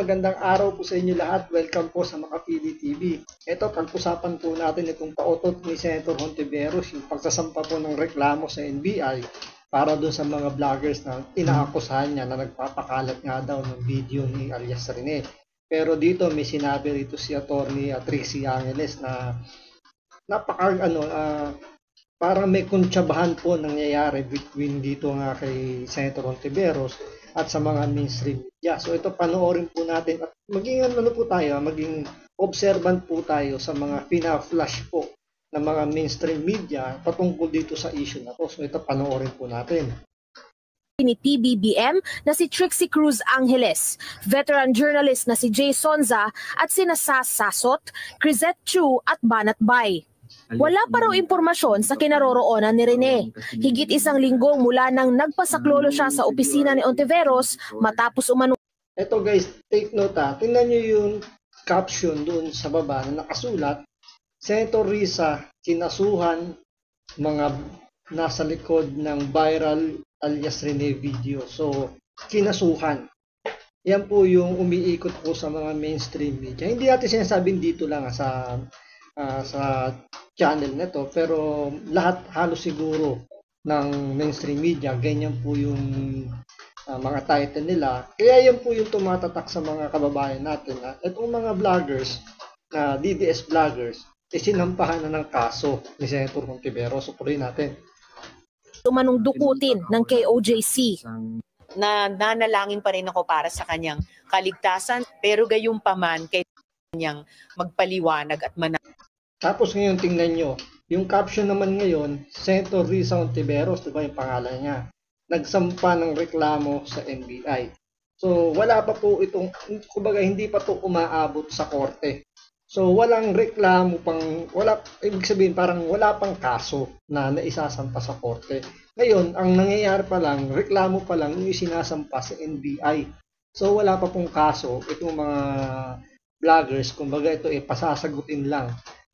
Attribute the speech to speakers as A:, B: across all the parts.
A: magandang araw po sa inyo lahat. Welcome po sa Makapili TV. Ito, pag-usapan po natin itong pautot ni Senator Hontiveros, yung pagsasampa po ng reklamo sa NBI para doon sa mga vloggers na inaakusahan niya na nagpapakalat nga daw ng video ni alias Rene. Pero dito may sinabi rito si Attorney Trixie Angeles na parang may kuntsabahan po nangyayari between dito nga kay Senator Hontiveros at sa mga mainstream media. So ito panoorin po natin at maging maging observant po tayo sa mga pina-flash po ng mga mainstream media patungkol dito sa issue na to. So ito panoorin po natin.
B: Ni PBBM na si Trixie Cruz Angeles, veteran journalist na si Jay Sonza at sina Sas Sasot, Crisette Chu at Banat Bay. Wala pa raw impormasyon sa kinaroroonan ni Rene. Higit isang linggo mula nang nagpasaklolo siya sa opisina ni Hontiveros matapos umano.
A: Ito guys, take note ha. Tingnan nyo yung caption doon sa baba na nakasulat, Senator Risa, kinasuhan mga nasa likod ng viral alias Rene video. So, kinasuhan. Yan po yung umiikot po sa mga mainstream media. Hindi natin sinasabing dito lang sa channel na to, pero lahat halos siguro ng mainstream media, ganyan po yung mga title nila. Kaya yan po yung tumatatak sa mga kababayan natin na itong mga vloggers, na DDS vloggers, sinampahan na ng kaso ni Senator Hontiveros. So, tuloy natin.
B: Umanong dukutin ng KOJC.
C: Nanalangin pa rin ako para sa kanyang kaligtasan, pero gayunpaman kanyang magpaliwanag at
A: Tapos ngayon tingnan nyo, yung caption naman ngayon, Senator Risa Hontiveros, diba yung pangalan niya, nagsampa ng reklamo sa NBI. So wala pa po itong, kumbaga hindi pa to umaabot sa korte. So walang reklamo pang, ibig sabihin parang wala pang kaso na naisasampa sa korte. Ngayon, ang nangyayari pa lang, reklamo pa lang yung isinasampa sa NBI. So wala pa pong kaso, itong mga vloggers, kumbaga ito pasasagutin lang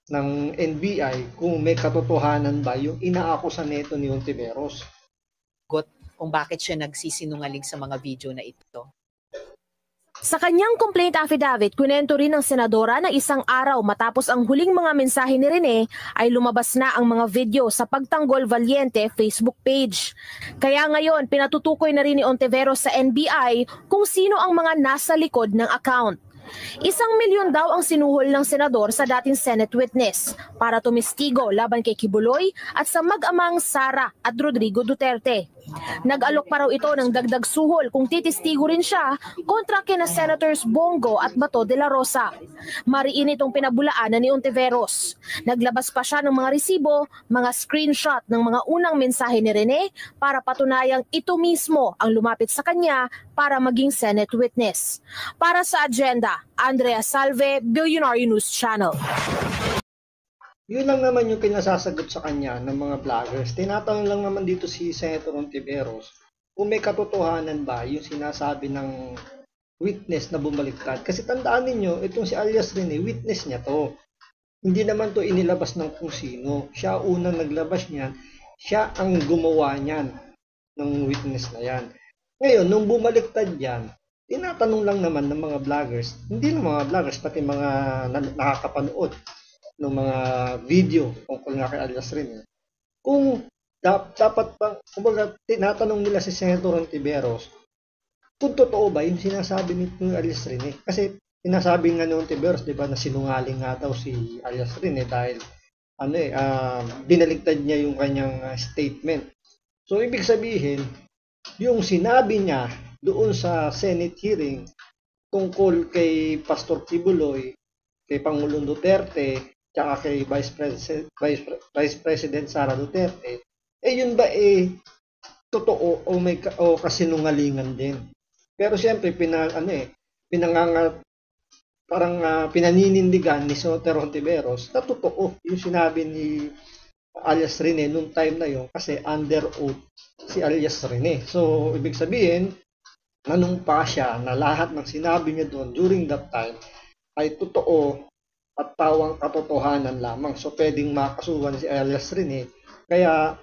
A: ng NBI kung may katotohanan ba yung inaakusan nito ni Hontiveros.
C: Kung bakit siya nagsisinungaling sa mga video na ito.
B: Sa kanyang complaint affidavit, kunento rin ng senadora na isang araw matapos ang huling mga mensahe ni Rene ay lumabas na ang mga video sa Pagtanggol Valiente Facebook page. Kaya ngayon, pinatutukoy na rin ni Hontiveros sa NBI kung sino ang mga nasa likod ng account. 1 milyon daw ang sinuhol ng senador sa dating Senate witness para tumistigo laban kay Kibuloy at sa mag-amang Sara at Rodrigo Duterte. Nag-alok pa raw ito ng dagdag suhol kung titistigo rin siya kontra kina Senators Bongo at Bato de la Rosa. Mariin itong pinabulaanan ni Hontiveros. Naglabas pa siya ng mga resibo, mga screenshot ng mga unang mensahe ni Rene para patunayang ito mismo ang lumapit sa kanya para maging Senate witness. Para sa agenda, Andrea Salve, Billionaire News Channel.
A: Yun lang naman yung kinasasagot sa kanya ng mga vloggers. Tinatanong lang naman dito si Senator Hontiveros kung may katotohanan ba yung sinasabi ng witness na bumaliktad. Kasi tandaan ninyo, itong si alias Rene, witness niya to. Hindi naman to inilabas ng kung sino. Siya unang naglabas niyan. Siya ang gumawa niyan ng witness na yan. Ngayon, nung bumaliktad yan, tinatanong lang naman ng mga vloggers, hindi ng mga vloggers, pati mga nakakapanood ng mga video tungkol nga kay alias Rene, kung dapat bang, kumbaga tinatanong nila si Senator Hontiveros kung totoo ba yung sinasabi ni alias Rene. Kasi sinasabi nga ni Hontiveros, di ba, na sinungaling nga daw si alias Rene dahil binaligtad niya yung kanyang statement. So ibig sabihin, yung sinabi niya doon sa Senate hearing tungkol kay Pastor Kibuloy, kay Pangulong Duterte, tsaka kay Vice President Sara Duterte, yun ba totoo o kasinungalingan din? Pero siyempre pinaninindigan ni Senator Hontiveros na totoo yung sinabi ni alias Rene nung time na yun kasi under oath si alias Rene. So ibig sabihin, nanumpa siya na lahat ng sinabi niya doon during that time ay totoo at tawang katotohanan lamang. So pwedeng makasuhan si alias Rene. Kaya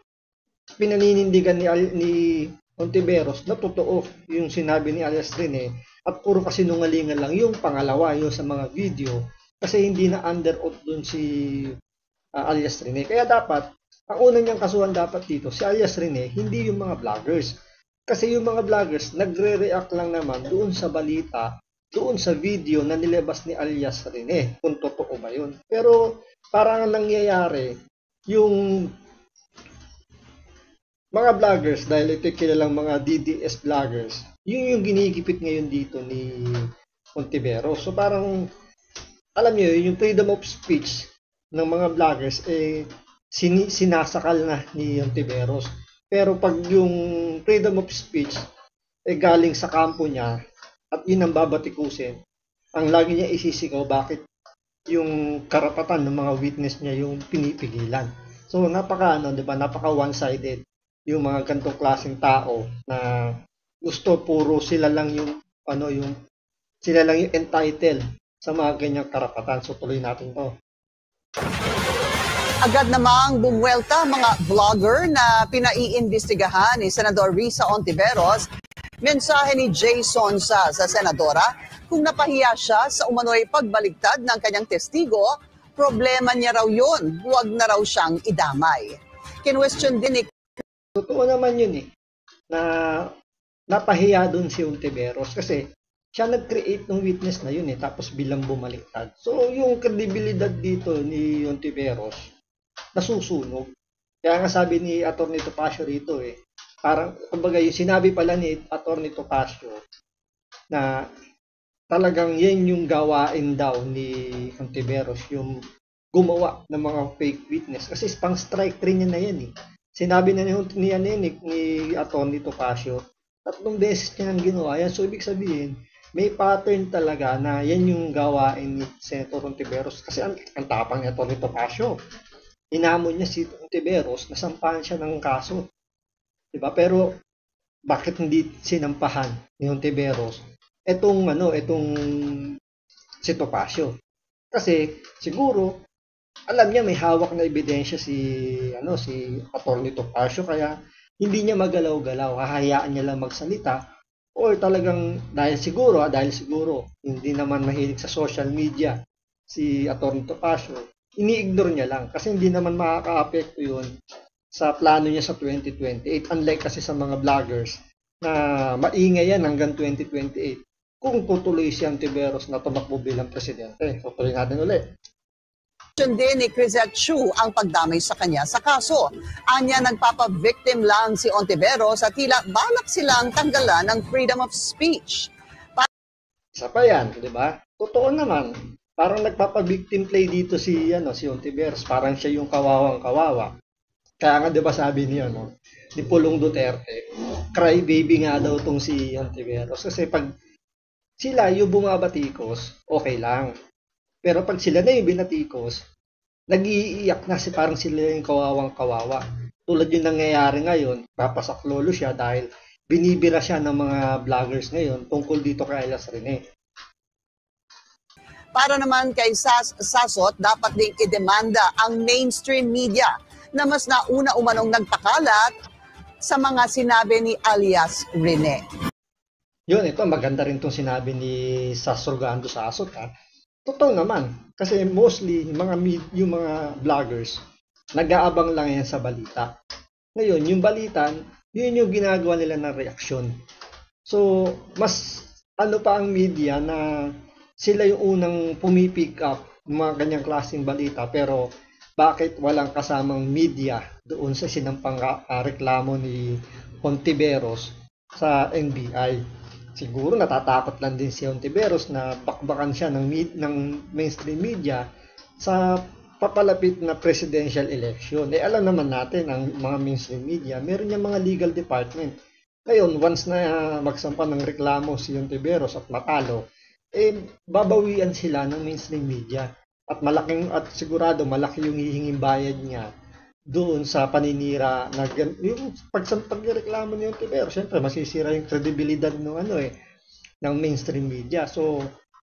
A: pinaninindigan ni Hontiveros na totoo yung sinabi ni alias Rene At puro kasinungalingan lang yung pangalawa, yung sa mga video, kasi hindi na under oath dun si alias Rene. Kaya dapat, ang unang niyang kasuhan dapat dito, si alias Rene, hindi yung mga vloggers. Kasi yung mga vloggers, nagre-react lang naman doon sa balita, doon sa video na nilabas ni alias Rene, kung totoo ba yun. Pero parang nangyayari, yung mga vloggers, dahil ito kilalang mga DDS vloggers, yun yung ginigipit ngayon dito ni Ontiveros. So parang, alam niyo, yung freedom of speech ng mga vloggers, sinasakal na ni Ontiveros. Pero pag yung freedom of speech, galing sa kampo niya, at yun ang babatikusin, ang lagi niya isisigaw, bakit yung karapatan ng mga witness niya yung pinipigilan. So napaka one-sided yung mga gantong klaseng tao na gusto puro sila lang yung entitled sa mga ganyang karapatan. So tuloy natin to.
D: Agad namang bumuwelta mga vlogger na pinaiimbestigahan ni Senador Risa Ontiveros. Mensahe ni Jason sa senadora, kung napahiya siya sa umano'y pagbaligtad ng kanyang testigo, problema niya raw yun, huwag na raw siyang idamay. Kinwestiyon din ni
A: Totoo naman yun na napahiya dun si Ontiveros kasi siya nag-create ng witness na yun tapos bilang bumaliktad. So yung kredibilidad dito ni Ontiveros nasusunog. Kaya nga sabi ni Atty. Topacio rito parang kumbaga yung sinabi pala ni Atty. Topacio na talagang yan yung gawain daw ni Ontiveros, yung gumawa ng mga fake witness kasi pang strike 3 niya na yan Sinabi na ni Atty. Topacio, 3 beses niya nang ginawa yan. So, ibig sabihin, may pattern talaga na yan yung gawain ni Senator Ontiveros. Kasi ang tapang ni Atty. Topacio. Inamon niya si Ontiveros, nasampahan siya ng kaso. Diba? Pero, bakit hindi sinampahan ni Ontiveros etong si Topacio? Kasi, siguro, alam niya may hawak na ebidensya si Atty. Topacio kaya hindi niya magalaw-galaw, hahayaan niya lang magsalita or talagang dahil siguro hindi naman mahilig sa social media si Atty. Topacio, ini-ignore niya lang kasi hindi naman makaka-apekto yun sa plano niya sa 2028, unlike kasi sa mga vloggers na maingay yan hanggang 2028 kung tutuloy si Ontiveros na tumakbo bilang presidente. Tutuloy natin ulit.
D: din ni Crisette Chu ang pagdamay sa kanya sa kaso. Anya nagpapa-victim lang si Ontiveros at tila balak silang tanggalan ng freedom of speech.
A: Isa pa yan, di ba? Totoo naman. Parang nagpapa-victim play dito si Ontiveros. Parang siya yung kawawang-kawawa. Kaya nga, di ba sabi niya, ni Pulong Duterte, cry baby nga daw tong si Ontiveros. Kasi pag sila yung bumabatikos, okay lang. Pero pag sila na yung binatikos, nag-iiyak na parang sila yung kawawang-kawawa. Tulad yung nangyayari ngayon, papasaklolo siya dahil binibira siya ng mga vloggers ngayon tungkol dito kay alias Rene.
D: Para naman kay Sasot, dapat ding idemanda ang mainstream media na mas nauna umanong nagpakalat sa mga sinabi ni alias Rene.
A: Yun, ito maganda rin itong sinabi ni Sasurgando Sasot Totoo naman, kasi mostly yung mga vloggers, nag-aabang lang yan sa balita. Ngayon, yung balita, yun yung ginagawa nila ng reaksyon. So, mas pa ang media na sila yung unang pumipick up ng mga ganyang klaseng balita, pero bakit walang kasamang media doon sa sinampang reklamo ni Ontiveros sa NBI? Siguro natatakot lang din si Ontiveros na bakbakan siya ng mainstream media sa papalapit na presidential election. Alam naman natin ang mga mainstream media, meron yung mga legal department. Ngayon, once na magsampa ng reklamo si Ontiveros at matalo, babawian sila ng mainstream media. At sigurado malaki yung hihinging bayad niya doon sa paninira na yung pagreklamo ni Ontiveros, syempre masisira yung kredibilidad ng mainstream media. So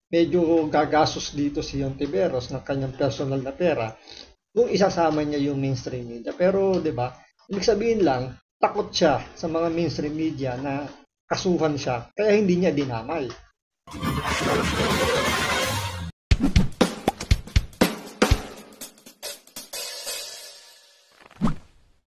A: medyo gagastos dito si Ontiveros ng kanyang personal na pera kung isasama niya yung mainstream media. Pero 'di ba, ibig sabihin lang takot siya sa mga mainstream media na kasuhan siya kaya hindi niya dinamay.